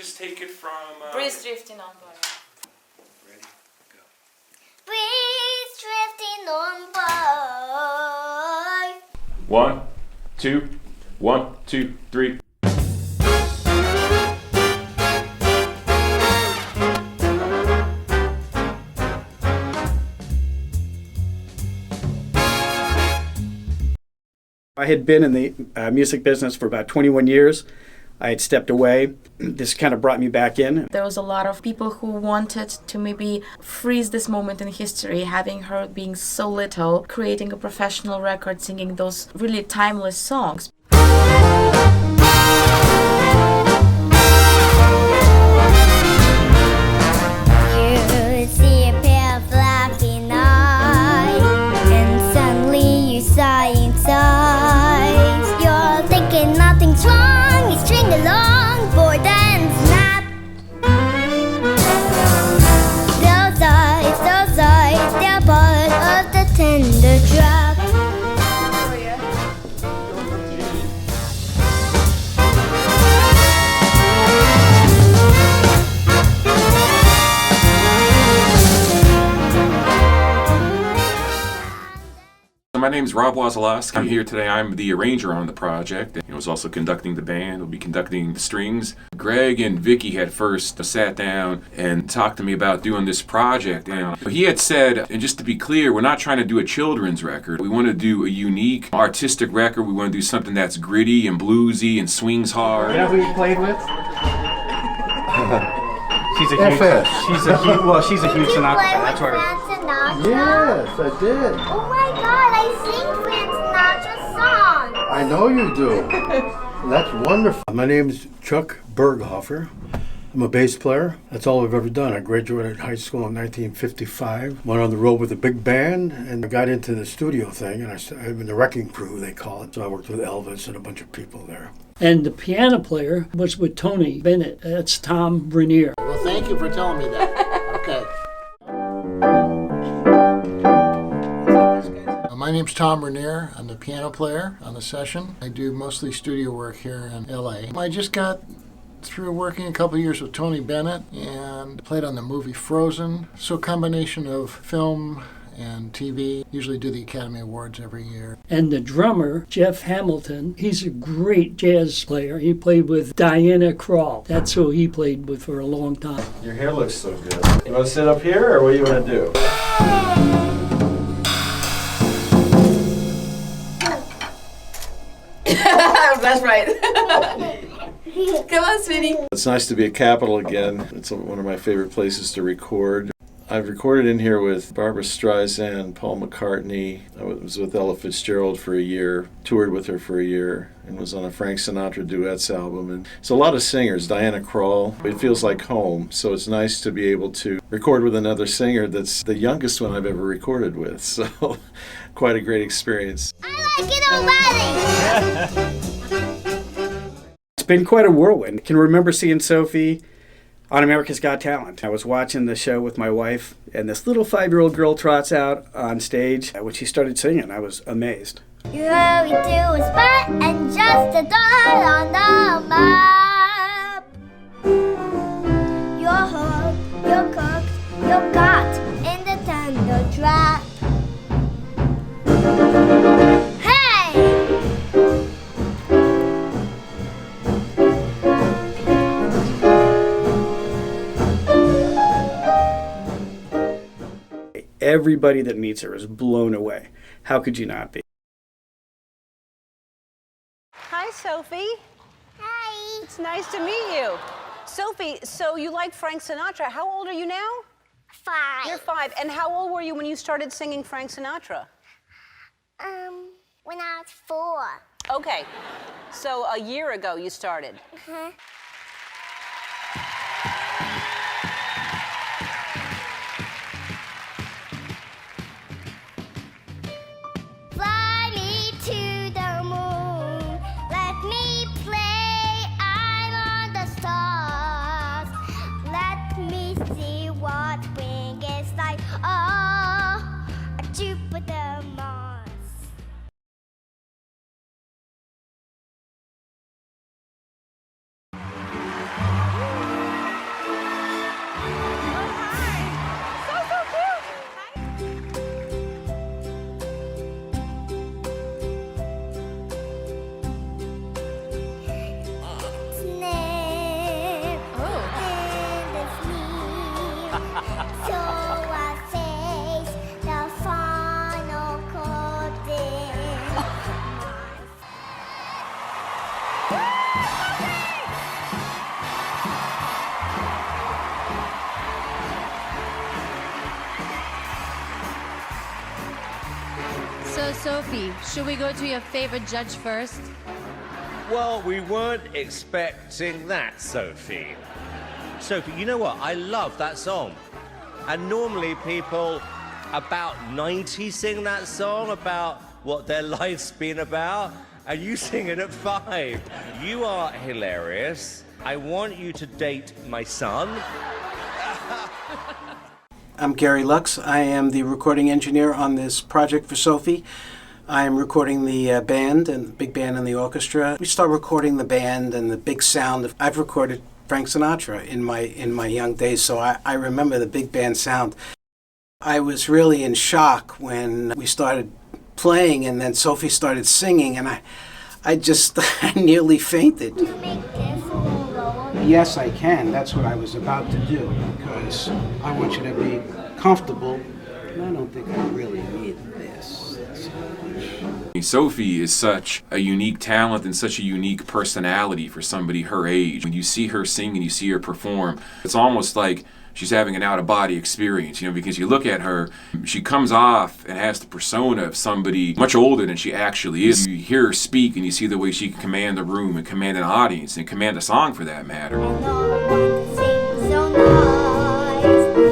just take it from... Breeze drifting on by. Ready? Go. Breeze drifting on by. 1, 2, 1, 2, 3. I had been in the music business for about 21 years. I had stepped away. This kind of brought me back in. There was a lot of people who wanted to maybe freeze this moment in history, having her being so little, creating a professional record, singing those really timeless songs. You see a pair of laughing eyes, and suddenly you sigh inside. You're thinking nothing's wrong, you string along, boy, then snap. Those eyes, they're part of the tender drop. My name's Rob Wasilauski. I'm here today. I'm the arranger on the project. I was also conducting the band. I'll be conducting the strings. Greg and Vicky had first sat down and talked to me about doing this project. And he had said, and just to be clear, we're not trying to do a children's record. We want to do a unique artistic record. We want to do something that's gritty and bluesy and swings hard. You know who you played with? She's a huge Sinatra. That's why. Yes, I did. Oh my God, I sing Frank Sinatra's song. I know you do. That's wonderful. My name's Chuck Berghofer. I'm a bass player. That's all I've ever done. I graduated high school in 1955. Went on the road with a big band and I got into the studio thing. And I'm in the wrecking crew, they call it. So I worked with Elvis and a bunch of people there. And the piano player was with Tony Bennett. That's Tom Ranier. Well, thank you for telling me that. Okay. My name's Tom Ranier. I'm the piano player on the session. I do mostly studio work here in LA. I just got through working a couple years with Tony Bennett and played on the movie Frozen. So a combination of film and TV. Usually do the Academy Awards every year. And the drummer, Jeff Hamilton, he's a great jazz player. He played with Diana Krall. That's who he played with for a long time. Your hair looks so good. You want to sit up here or what do you want to do? That's right. Come on, sweetie. It's nice to be at Capitol again. It's one of my favorite places to record. I've recorded in here with Barbra Streisand, Paul McCartney. I was with Ella Fitzgerald for a year, toured with her for a year, and was on a Frank Sinatra duets album. And it's a lot of singers, Diana Krall. It feels like home, so it's nice to be able to record with another singer that's the youngest one I've ever recorded with. So quite a great experience. I like it already. It's been quite a whirlwind. I can remember seeing Sophie on America's Got Talent. I was watching the show with my wife, and this little 5-year-old girl trots out on stage. When she started singing, I was amazed. You hurry to a spot and just a dot on the map. You're hooked, you're cooked, you're caught in the tender trap. Hey! Everybody that meets her is blown away. How could you not be? Hi, Sophie. Hi. It's nice to meet you. Sophie, so you like Frank Sinatra. How old are you now? 5. You're 5. And how old were you when you started singing Frank Sinatra? When I was 4. Okay. So a year ago you started. Uh-huh. Fly me to the moon, let me play I'm on the stars. Let me see what spring is like. Oh, Jupiter, Mars. Sophie, should we go to your favorite judge first? Well, we weren't expecting that, Sophie. Sophie, you know what? I love that song. And normally people about 90 sing that song about what their life's been about, and you sing it at 5. You are hilarious. I want you to date my son. I'm Gary Lux. I am the recording engineer on this project for Sophie. I am recording the band and the big band and the orchestra. We start recording the band and the big sound. I've recorded Frank Sinatra in my young days, so I remember the big band sound. I was really in shock when we started playing and then Sophie started singing, and I nearly fainted. Yes, I can. That's what I was about to do, because I want you to be comfortable, and I don't think I really need this. Sophie is such a unique talent and such a unique personality for somebody her age. When you see her sing and you see her perform, it's almost like she's having an out-of-body experience, because you look at her, she comes off and has the persona of somebody much older than she actually is. You hear her speak and you see the way she can command a room and command an audience and command a song for that matter.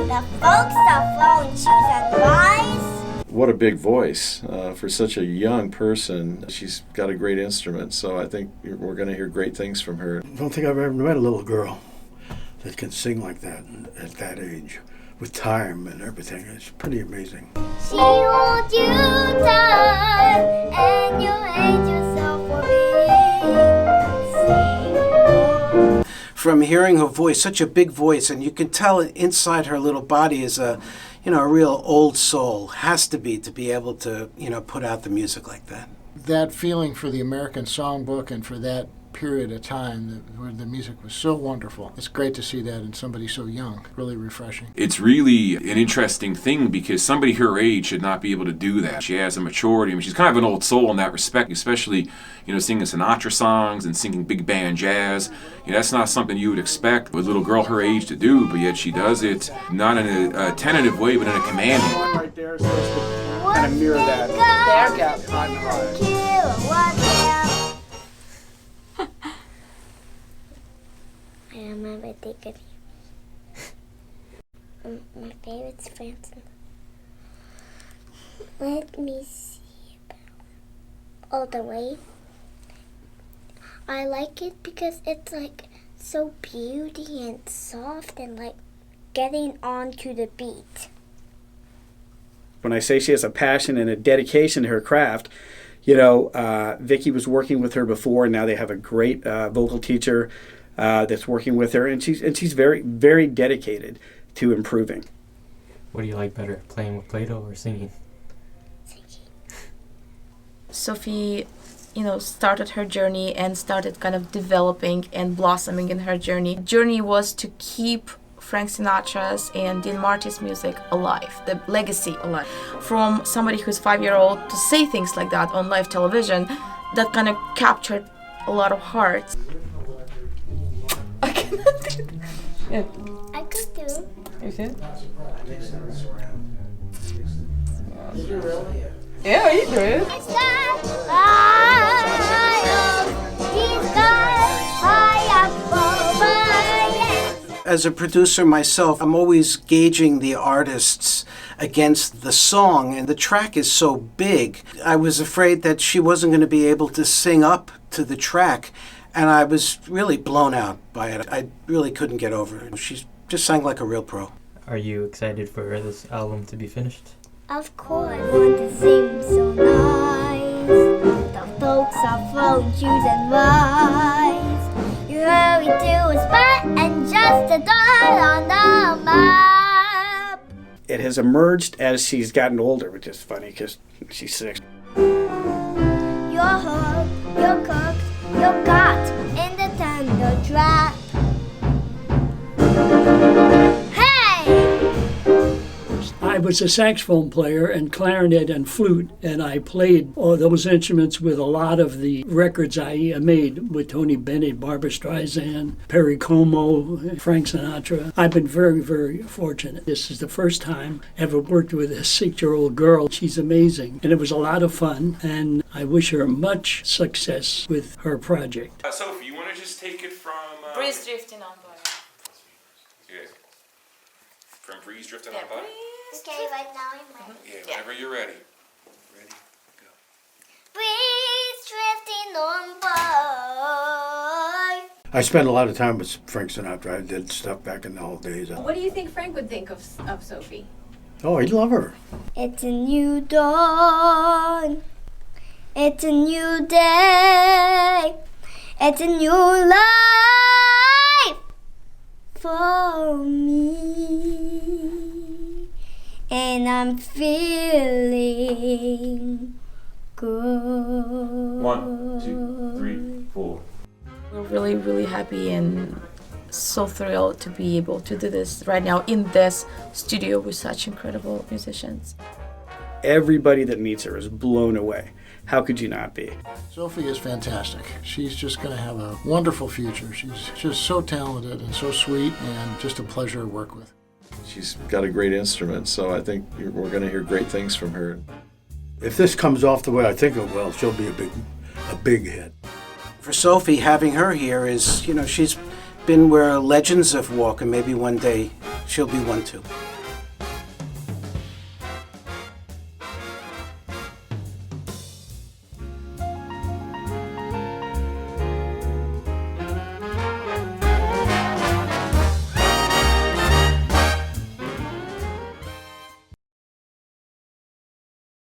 The folks are throwing shoes and rice. What a big voice for such a young person. She's got a great instrument, so I think we're going to hear great things from her. I don't think I've ever met a little girl that can sing like that at that age, with time and everything. It's pretty amazing. She holds you tight, and you hate yourself for being. From hearing her voice, such a big voice, and you can tell inside her little body is a real old soul. Has to be able to, put out the music like that. That feeling for the American songbook and for that period of time where the music was so wonderful. It's great to see that in somebody so young. Really refreshing. It's really an interesting thing because somebody her age should not be able to do that. She has a maturity. She's kind of an old soul in that respect, especially, singing Sinatra songs and singing big band jazz. That's not something you would expect a little girl her age to do, but yet she does it not in a tentative way, but in a commanding way. Right there is supposed to kind of mirror that. There you I remember thinking my favorite's Francis. Let me see all the way. I like it because it's like so beauty and soft and like getting on to the beat. When I say she has a passion and a dedication to her craft, Vicki was working with her before, and now they have a great vocal teacher that's working with her, and she's very, very dedicated to improving. What do you like better, playing with Play-Doh or singing? Sophie, started her journey and started kind of developing and blossoming in her journey. Journey was to keep Frank Sinatra's and Dean Martin's music alive, the legacy alive. From somebody who's 5-year-old to say things like that on live television, that kind of captured a lot of hearts. I cannot do it. Yeah. I could do. You see it? Yeah, you do it. As a producer myself, I'm always gauging the artists against the song, and the track is so big. I was afraid that she wasn't going to be able to sing up to the track, and I was really blown out by it. I really couldn't get over it. She just sang like a real pro. Are you excited for this album to be finished? Of course. I want to sing so nice. The folks are throwing shoes and rice. You hurry to a spot and just a dot on the map. It has emerged as she's gotten older, which is funny because she's 6. You're hooked, you're cooked, you're caught in the tender trap. I I was a saxophone player and clarinet and flute, and I played all those instruments with a lot of the records I made with Tony Bennett, Barbra Streisand, Perry Como, Frank Sinatra. I've been very, very fortunate. This is the first time I ever worked with a 6-year-old girl. She's amazing, and it was a lot of fun, and I wish her much success with her project. Sophie, you want to just take it from... Breeze drifting on by. Yeah. From Breeze Drifting on By? Okay, right now I'm ready. Yeah, whenever you're ready. Ready? Go. Breeze drifting on by. I spent a lot of time with Frank Sinatra. I did stuff back in the old days. What do you think Frank would think of Sophie? Oh, he'd love her. It's a new dawn. It's a new day. It's a new life for me. And I'm feeling good. 1, 2, 3, 4. We're really, really happy and so thrilled to be able to do this right now in this studio with such incredible musicians. Everybody that meets her is blown away. How could you not be? Sophie is fantastic. She's just going to have a wonderful future. She's just so talented and so sweet and just a pleasure to work with. She's got a great instrument, so I think we're going to hear great things from her. If this comes off the way I think it will, she'll be a big hit. For Sophie, having her here is, she's been where legends have walked, and maybe one day she'll be one too.